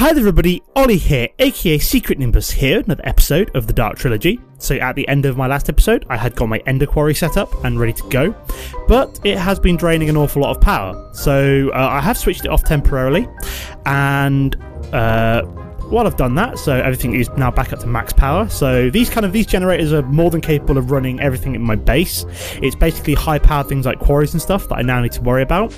Hi there everybody, Ollie here, aka Secret Nimbus here, another episode of the Dark Trilogy. So at the end of my last episode, I had got my ender quarry set up and ready to go, but it has been draining an awful lot of power. So I have switched it off temporarily, and while I've done that, so everything is now back up to max power. So these generators are more than capable of running everything in my base. It's basically high powered things like quarries and stuff that I now need to worry about.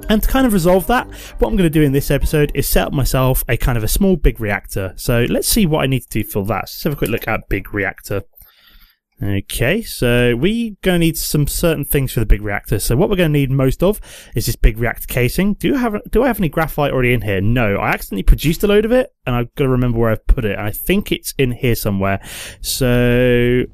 And to kind of resolve that, what I'm going to do in this episode is set up myself a kind of a small big reactor. So let's see what I need to do for that. Let's have a quick look at big reactor. Okay, so we're going to need some certain things for the big reactor. So what we're going to need most of is this big reactor casing. Do I have any graphite already in here? No, I accidentally produced a load of it, and I've got to remember where I've put it. And I think it's in here somewhere. So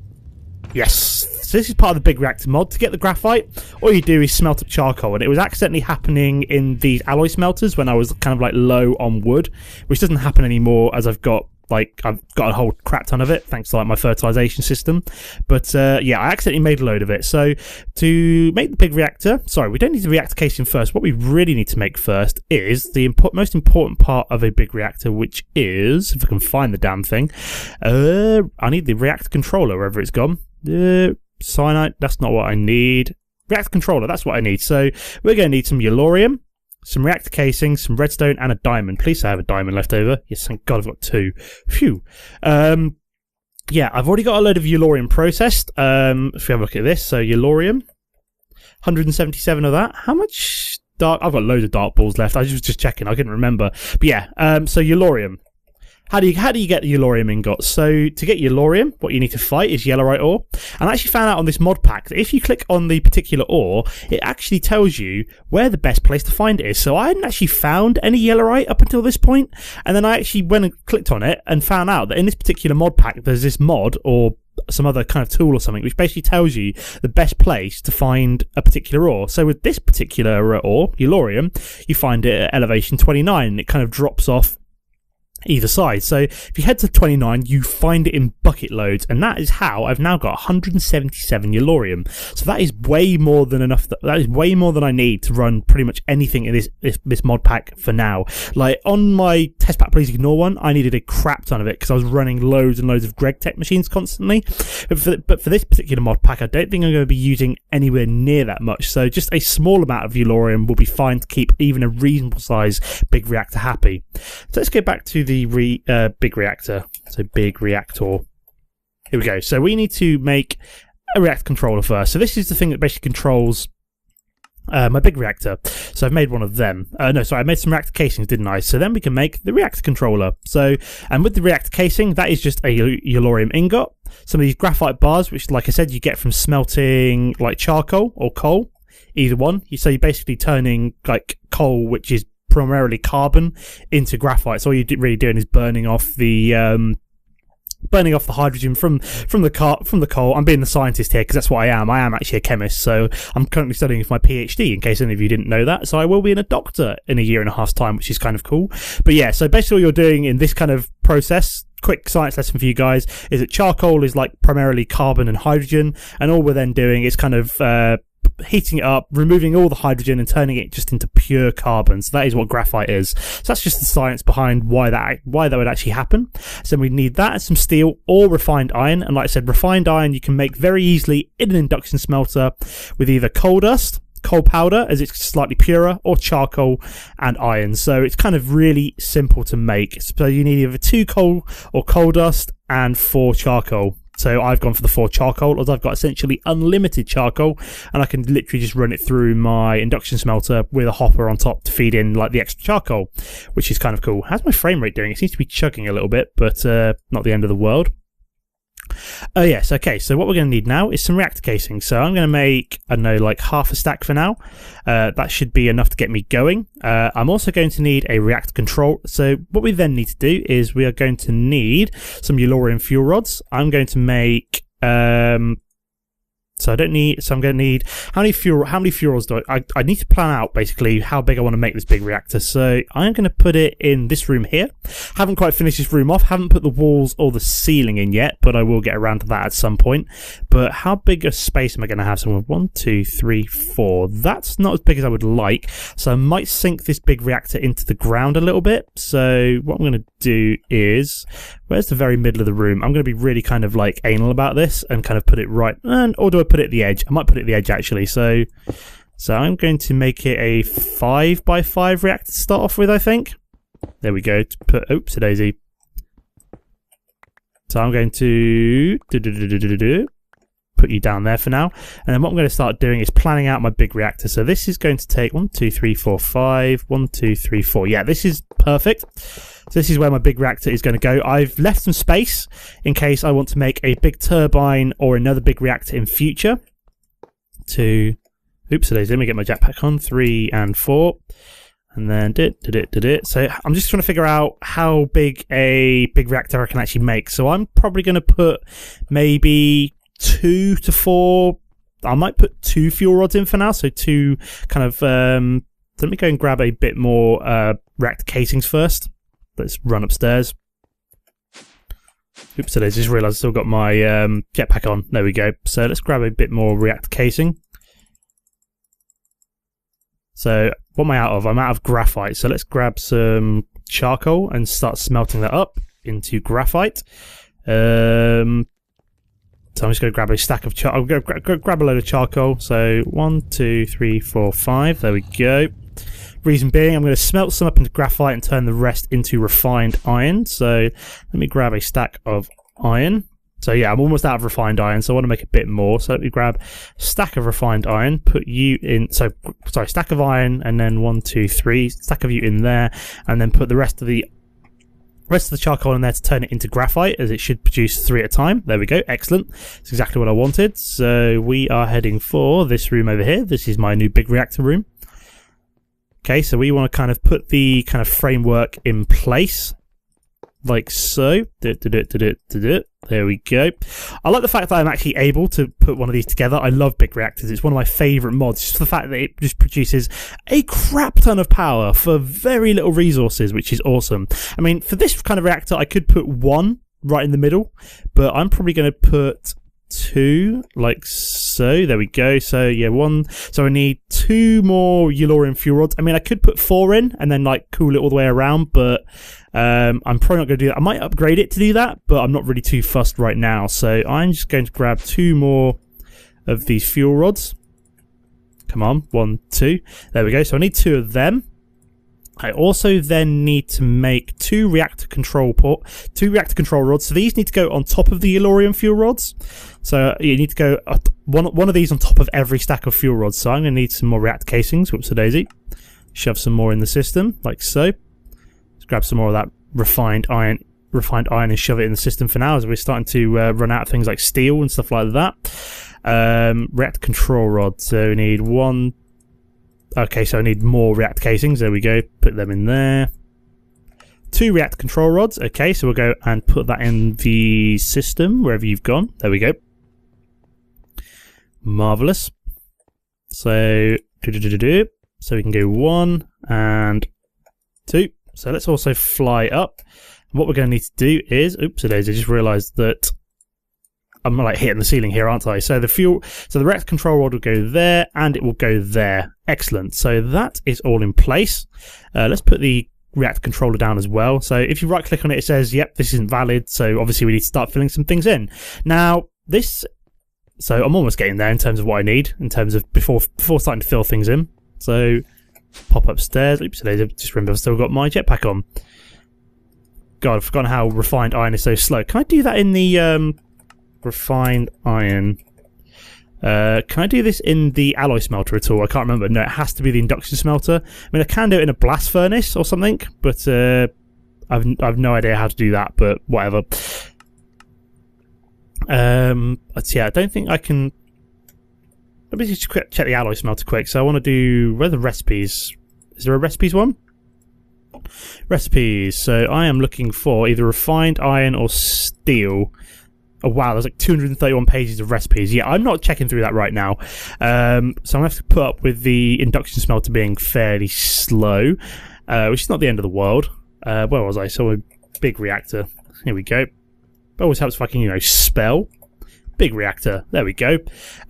yes. So this is part of the big reactor mod. To get the graphite, all you do is smelt up charcoal, and it was accidentally happening in these alloy smelters when I was kind of like low on wood, which doesn't happen anymore as I've got a whole crap ton of it thanks to like my fertilization system. But yeah, I accidentally made a load of it. So to make the big reactor, sorry, we don't need the reactor casing first. What we really need to make first is the most important part of a big reactor, which is, if I can find the damn thing, I need the reactor controller wherever it's gone. Cyanide, that's not what I need. Reactor controller, that's what I need. So we're going to need some yellorium, some reactor casing, some redstone, and a diamond. Please, I have a diamond left over. Yes, thank God I've got two. Phew. Yeah, I've already got a load of yellorium processed. If we have a look at this, so yellorium, 177 of that. How much dark? I've got loads of dark balls left. I was just checking. I couldn't remember. But yeah, so yellorium. How do you get the yellorium ingots? So to get yellorium, what you need to fight is yellorite ore. And I actually found out on this mod pack that if you click on the particular ore, it actually tells you where the best place to find it is. So I hadn't actually found any yellorite up until this point, and then I actually went and clicked on it and found out that in this particular mod pack, there's this mod or some other kind of tool or something which basically tells you the best place to find a particular ore. So with this particular ore, yellorium, you find it at elevation 29, and it kind of drops off either side. So if you head to 29, you find it in bucket loads, and that is how I've now got 177 yellorium. So that is way more than enough. That is way more than I need to run pretty much anything in this mod pack for now. Like on my test pack, please ignore one, I needed a crap ton of it because I was running loads and loads of Greg Tech machines constantly. But for this particular mod pack, I don't think I'm going to be using anywhere near that much. So just a small amount of yellorium will be fine to keep even a reasonable size big reactor happy. So let's go back to the big reactor. So big reactor. Here we go. So we need to make a reactor controller first. So this is the thing that basically controls my big reactor. So I've made one of them. No, sorry, I made some reactor casings, didn't I? So then we can make the reactor controller. So, and with the reactor casing, that is just a yellorium ingot. Some of these graphite bars, which, like I said, you get from smelting like charcoal or coal. Either one. So you're basically turning like coal, which is primarily carbon, into graphite. So all you're really doing is burning off the hydrogen from the coal. I'm being the scientist here because that's what I am. I am actually a chemist, so I'm currently studying for my PhD, in case any of you didn't know that. So I will be a doctor in a year and a half's time, which is kind of cool. But yeah, so basically what you're doing in this kind of process, quick science lesson for you guys, is that charcoal is like primarily carbon and hydrogen, and all we're then doing is kind of heating it up, removing all the hydrogen and turning it just into pure carbon. So that is what graphite is. So that's just the science behind why that would actually happen. So we need that and some steel or refined iron. And like I said, refined iron you can make very easily in an induction smelter with either coal dust, coal powder as it's slightly purer, or charcoal and iron. So it's kind of really simple to make. So you need either 2 coal or coal dust and 4 charcoal. So I've gone for the 4 charcoal, as I've got essentially unlimited charcoal, and I can literally just run it through my induction smelter with a hopper on top to feed in like the extra charcoal, which is kind of cool. How's my frame rate doing? It seems to be chugging a little bit, but not the end of the world. Yes, okay, so what we're going to need now is some reactor casing. So I'm going to make, I don't know, like half a stack for now. That should be enough to get me going. I'm also going to need a reactor control. So what we then need to do is we are going to need some yellorium fuel rods. I'm going to make So I don't need. So I'm going to need how many fuels do I need to plan out basically how big I want to make this big reactor. So I'm going to put it in this room here. Haven't quite finished this room off. Haven't put the walls or the ceiling in yet, but I will get around to that at some point. But how big a space am I going to have? So 1, 2, 3, 4. That's not as big as I would like. So I might sink this big reactor into the ground a little bit. So what I'm going to do is, where's the very middle of the room? I'm going to be really kind of like anal about this and kind of put it right. Or do I put it at the edge? I might put it at the edge actually. So I'm going to make it a 5x5 reactor to start off with, I think. There we go. To put, oops, a daisy. So I'm going to put you down there for now. And then what I'm going to start doing is planning out my big reactor. So this is going to take 1, 2, 3, 4, 5. 1, 2, 3, 4. Yeah, this is perfect. So this is where my big reactor is going to go. I've left some space in case I want to make a big turbine or another big reactor in future. Oops, let me get my jetpack on. 3 and 4. And then So I'm just trying to figure out how big a big reactor I can actually make. So I'm probably going to put maybe 2 to 4. I might put 2 fuel rods in for now. So 2 kind of. Let me go and grab a bit more reactor casings first. Let's run upstairs. Oops, I just realised I've still got my jetpack on. There we go. So let's grab a bit more reactor casing. So what am I out of? I'm out of graphite. So let's grab some charcoal and start smelting that up into graphite. So I'm just going to grab a stack of charcoal. I'll go grab a load of charcoal. So 1, 2, 3, 4, 5. There we go. Reason being, I'm going to smelt some up into graphite and turn the rest into refined iron. So let me grab a stack of iron. So yeah, I'm almost out of refined iron, so I want to make a bit more. So let me grab a stack of refined iron, put you in, sorry, stack of iron, and then 1, 2, 3, stack of you in there, and then put the rest of the charcoal in there to turn it into graphite, as it should produce 3 at a time. There we go, excellent. That's exactly what I wanted. So we are heading for this room over here. This is my new big reactor room. Okay, so we want to kind of put the kind of framework in place, like so. There we go. I like the fact that I'm actually able to put one of these together. I love big reactors. It's one of my favourite mods. Just the fact that it just produces a crap ton of power for very little resources, which is awesome. I mean, for this kind of reactor, I could put 1 right in the middle, but I'm probably going to put 2 like so. There we go. So yeah, 1. So I need 2 more Yellorium fuel rods. I mean, I could put 4 in and then like cool it all the way around, but I'm probably not going to do that. I might upgrade it to do that, but I'm not really too fussed right now. So I'm just going to grab 2 more of these fuel rods. Come on, 1, 2. There we go. So I need 2 of them. I also then need to make 2 reactor control rods. So these need to go on top of the Yellorium fuel rods. So you need to go one of these on top of every stack of fuel rods. So I'm going to need some more reactor casings. Whoops a daisy. Shove some more in the system, like so. Let's grab some more of that refined iron and shove it in the system for now, as we're starting to run out of things like steel and stuff like that. Reactor control rod. So we need 1. Okay, so I need more reactor casings. There we go. Put them in there. 2 reactor control rods. Okay, so we'll go and put that in the system, wherever you've gone. There we go. Marvellous. So, so we can go 1 and 2. So let's also fly up. And what we're going to need to do is... Oops, it is. I just realised that I'm like hitting the ceiling here, aren't I? So the reactor control rod will go there, and it will go there. Excellent. So that is all in place. Let's put the reactor controller down as well. So if you right click on it, it says, yep, this isn't valid. So obviously we need to start filling some things in. Now so I'm almost getting there in terms of what I need, in terms of before starting to fill things in. So pop upstairs. Oops, I just remember I've still got my jetpack on. God, I've forgotten how refined iron is so slow. Can I do that in the refined iron? Can I do this in the alloy smelter at all? I can't remember. No, it has to be the induction smelter. I mean, I can do it in a blast furnace or something, but I've no idea how to do that, but whatever. Let's I don't think I can... Let me just check the alloy smelter quick. So I want to do... Where are the recipes? Is there a recipes one? Recipes. So I am looking for either refined iron or steel. Oh wow, there's like 231 pages of recipes. Yeah, I'm not checking through that right now. So I'm going to have to put up with the induction smelter being fairly slow, which is not the end of the world. Where was I? So a big reactor. Here we go. It always helps if I can, spell. Big reactor. There we go.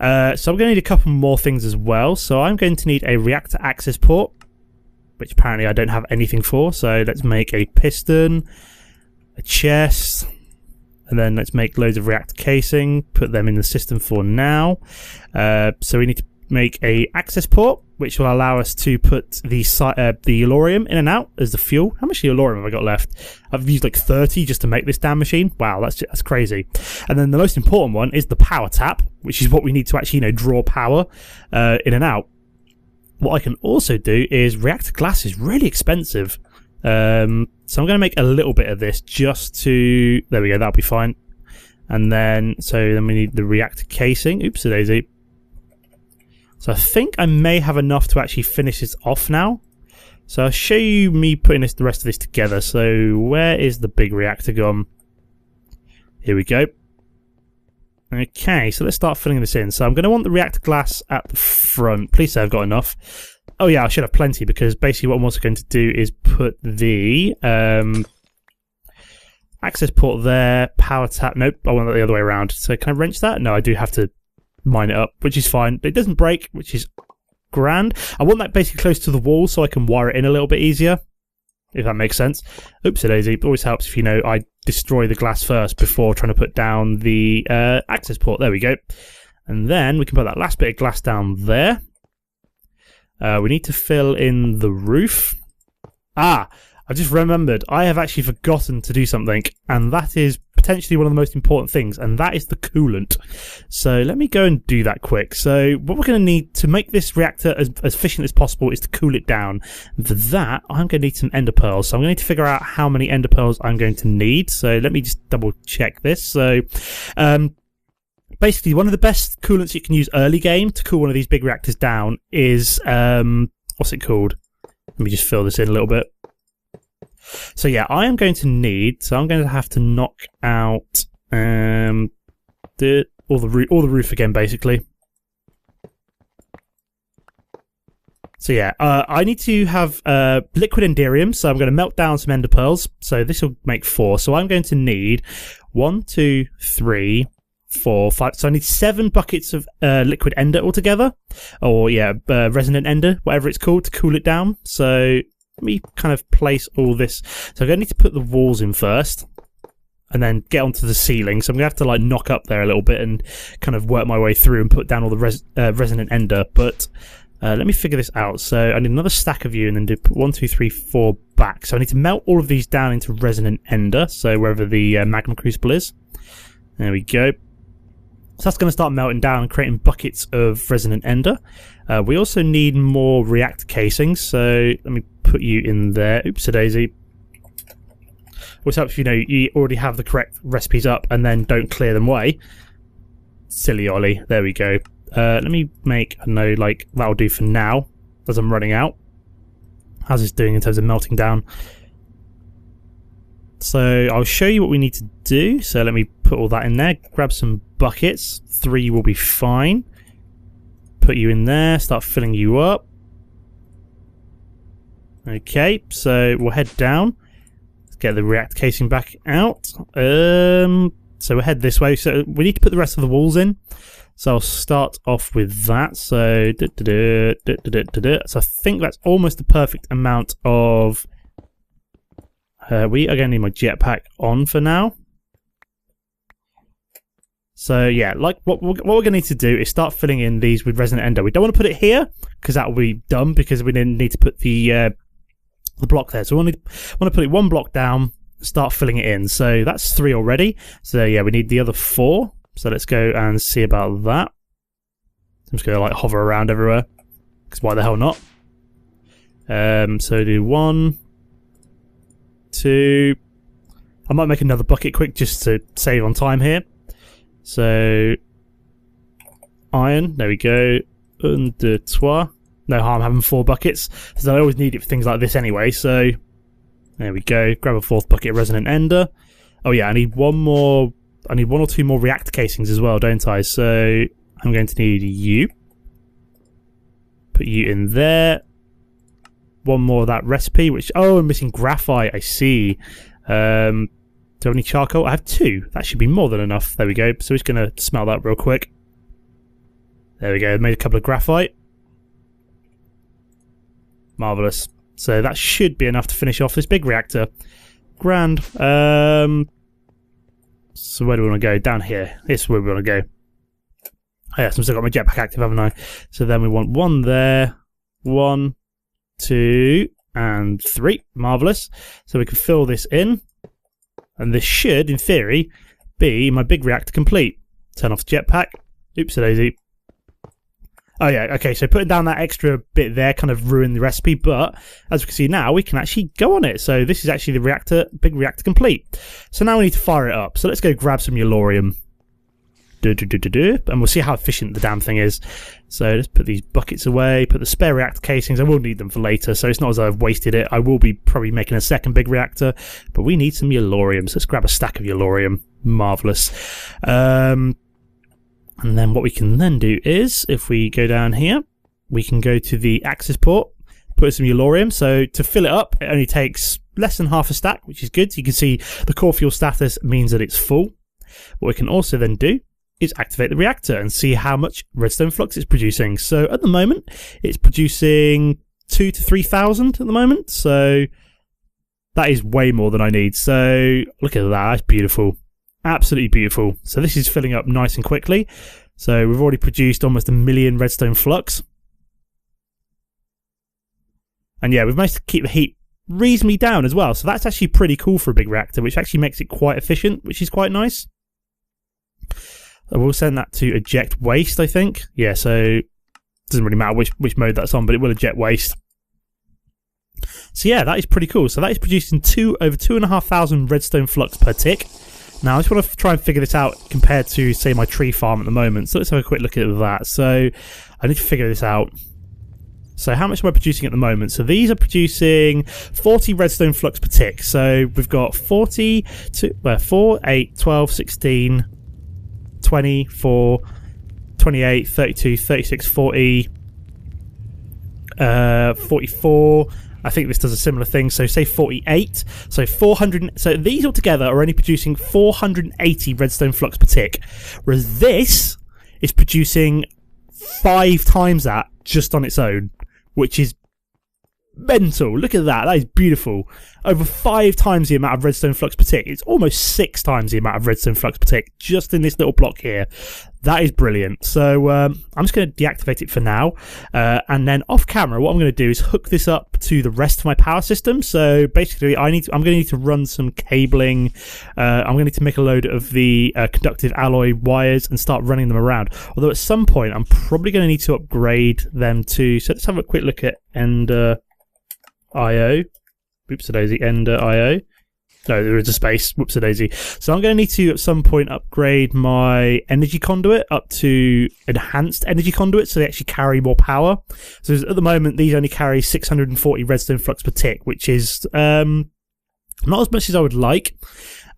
So I'm going to need a couple more things as well. So I'm going to need a reactor access port, which apparently I don't have anything for. So let's make a piston, a chest, and then let's make loads of reactor casing, put them in the system for now. So we need to make a access port, which will allow us to put the yellorium in and out as the fuel. How much yellorium have I got left? I've used like 30 just to make this damn machine. Wow, that's crazy. And then the most important one is the power tap, which is what we need to actually draw power in and out. What I can also do is reactor glass is really expensive. So I'm going to make a little bit of this just to... There we go, that'll be fine. And then we need the reactor casing. Oops-a-daisy. So I think I may have enough to actually finish this off now. So I'll show you me putting the rest of this together. So where is the big reactor gone? Here we go. Okay, so let's start filling this in. So I'm going to want the reactor glass at the front. Please say I've got enough. Oh yeah, I should have plenty, because basically what I'm also going to do is put the access port there, power tap. Nope, I want that the other way around. So can I wrench that? No, I do have to mine it up, which is fine. It doesn't break, which is grand. I want that basically close to the wall so I can wire it in a little bit easier, if that makes sense. Oops-a-daisy. It always helps if I destroy the glass first before trying to put down the access port. There we go. And then we can put that last bit of glass down there. We need to fill in the roof. I just remembered. I have actually forgotten to do something, and that is potentially one of the most important things, and that is the coolant. So let me go and do that quick. So what we're going to need to make this reactor as efficient as possible is to cool it down. And for that, I'm going to need some ender pearls. So I'm going to need to figure out how many ender pearls I'm going to need. So let me just double check this. So basically, one of the best coolants you can use early game to cool one of these big reactors down is what's it called? Let me just fill this in a little bit. So yeah, I am going to need. So I'm going to have to knock out all the roof again, basically. So yeah, I need to have liquid enderium. So I'm going to melt down some ender pearls. So this will make 4. So I'm going to need 1, 2, 3, 4, 5. So I need 7 buckets of liquid ender altogether, or yeah, resonant ender, whatever it's called, to cool it down. So let me kind of place all this. So I'm going to need to put the walls in first, and then get onto the ceiling. So I'm going to have to knock up there a little bit and kind of work my way through and put down all the resonant ender. But let me figure this out. So I need another stack of you, and then do 1, 2, 3, 4 back. So I need to melt all of these down into resonant ender. So wherever the magma crucible is. There we go. So that's going to start melting down and creating buckets of resonant ender. We also need more reactor casings, so let me put you in there. Oops-a-daisy. What's up if you already have the correct recipes up and then don't clear them away. Silly Ollie. There we go. Let me make, that'll do for now, as I'm running out. How's this doing in terms of melting down? So I'll show you what we need to do. So let me put all that in there. Grab some buckets. 3 will be fine. Put you in there. Start filling you up. Okay, so we'll head down. Let's get the reactor casing back out. So we'll head this way. So we need to put the rest of the walls in. So I'll start off with that. So, so I think that's almost the perfect amount of... we are going to need my jetpack on for now. So yeah, what we're going to need to do is start filling in these with resonant ender. We don't want to put it here because that will be dumb, because we then need to put the block there. So we want to put it 1 block down, start filling it in. So that's 3 already. So yeah, we need the other 4. So let's go and see about that. I'm just going to hover around everywhere, because why the hell not? So do 1, 2. I might make another bucket quick just to save on time here. So iron, there we go. 1, 2, 3. No harm having 4 buckets, because I always need it for things like this anyway. So there we go. Grab a 4th bucket of resonant ender. Oh yeah, I need 1 more I need 1 or 2 more reactor casings as well, don't I? So I'm going to need you. Put you in there. 1 more of that recipe, which... Oh, I'm missing graphite, I see. Do I have any charcoal? I have 2. That should be more than enough. There we go. So we're just going to smelt that real quick. There we go. Made a couple of graphite. Marvellous. So that should be enough to finish off this big reactor. Grand. So where do we want to go? Down here. This is where we want to go. Oh, yes, I've still got my jetpack active, haven't I? So then we want 1 there. 1, 2, and 3. Marvellous. So we can fill this in. And this should, in theory, be my big reactor complete. Turn off the jetpack. Oops-a-daisy. Oh yeah, okay, so putting down that extra bit there kind of ruined the recipe, but as we can see now, we can actually go on it. So this is actually the reactor, big reactor complete. So now we need to fire it up. So let's go grab some Yellorium. And we'll see how efficient the damn thing is. So let's put these buckets away, put the spare reactor casings. I will need them for later, so it's not as though I've wasted it. I will be probably making a second big reactor, but we need some Yellorium. So let's grab a stack of Yellorium. Marvellous. And then what we can then do is, if we go down here, we can go to the access port, put some Yellorium. So to fill it up, it only takes less than half a stack, which is good. So you can see the core fuel status means that it's full. What we can also then do is activate the reactor and see how much redstone flux it's producing. So at the moment, it's producing 2,000 to 3,000 at the moment. So that is way more than I need. So look at that, that's beautiful. Absolutely beautiful. So this is filling up nice and quickly. So we've already produced almost 1 million redstone flux. And yeah, we've managed to keep the heat reasonably down as well. So that's actually pretty cool for a big reactor, which actually makes it quite efficient, which is quite nice. I will send that to eject waste, I think. Yeah, so it doesn't really matter which mode that's on, but it will eject waste. So yeah, that is pretty cool. So that is producing over 2,500 redstone flux per tick. Now I just want to try and figure this out compared to, say, my tree farm at the moment. So let's have a quick look at that. So I need to figure this out. So how much am I producing at the moment? So these are producing 40 redstone flux per tick. So we've got 4, 8, 12, 16, 24, 28, 32, 36, 40, 44. I think this does a similar thing, so say 48. So 400. So these all together are only producing 480 redstone flux per tick, whereas this is producing 5 times that just on its own, which is mental. Look at that. That is beautiful. Over 5 times the amount of redstone flux per tick. It's almost 6 times the amount of redstone flux per tick just in this little block here. That is brilliant. So I'm just going to deactivate it for now. And then off camera, what I'm going to do is hook this up to the rest of my power system. So basically, I'm going to need to run some cabling. I'm going to need to make a load of the conductive alloy wires and start running them around. Although at some point, I'm probably going to need to upgrade them to... So let's have a quick look at Ender IO. Whoops-a-daisy, Ender IO. No, there is a space. Whoops-a-daisy. So I'm going to need to, at some point, upgrade my energy conduit up to enhanced energy conduit so they actually carry more power. So at the moment, these only carry 640 redstone flux per tick, which is not as much as I would like.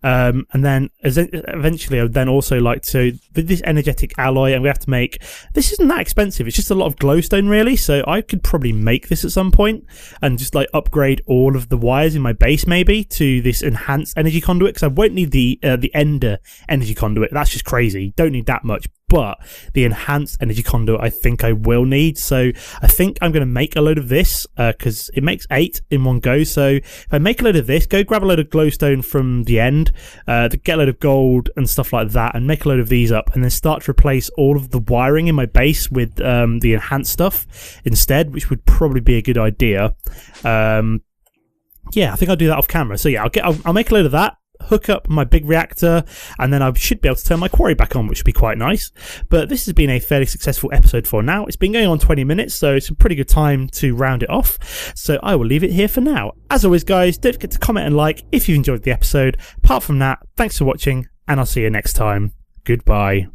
And then eventually I would then also like to, with this energetic alloy, and we have to make, this isn't that expensive, it's just a lot of glowstone really, so I could probably make this at some point and just like upgrade all of the wires in my base maybe to this enhanced energy conduit, because I won't need the Ender energy conduit, that's just crazy, don't need that much, but the enhanced energy conduit I think I will need. So I think I'm going to make a load of this because it makes 8 in one go. So if I make a load of this, go grab a load of glowstone from the end, get a load of gold and stuff like that, and make a load of these up, and then start to replace all of the wiring in my base with the enhanced stuff instead, which would probably be a good idea. Yeah, I think I'll do that off camera. So yeah, I'll make a load of that, hook up my big reactor, and then I should be able to turn my quarry back on, which would be quite nice. But this has been a fairly successful episode for now. It's been going on 20 minutes, so it's a pretty good time to round it off. So I will leave it here for now. As always, guys, don't forget to comment and like if you enjoyed the episode. Apart from that, thanks for watching, and I'll see you next time. Goodbye.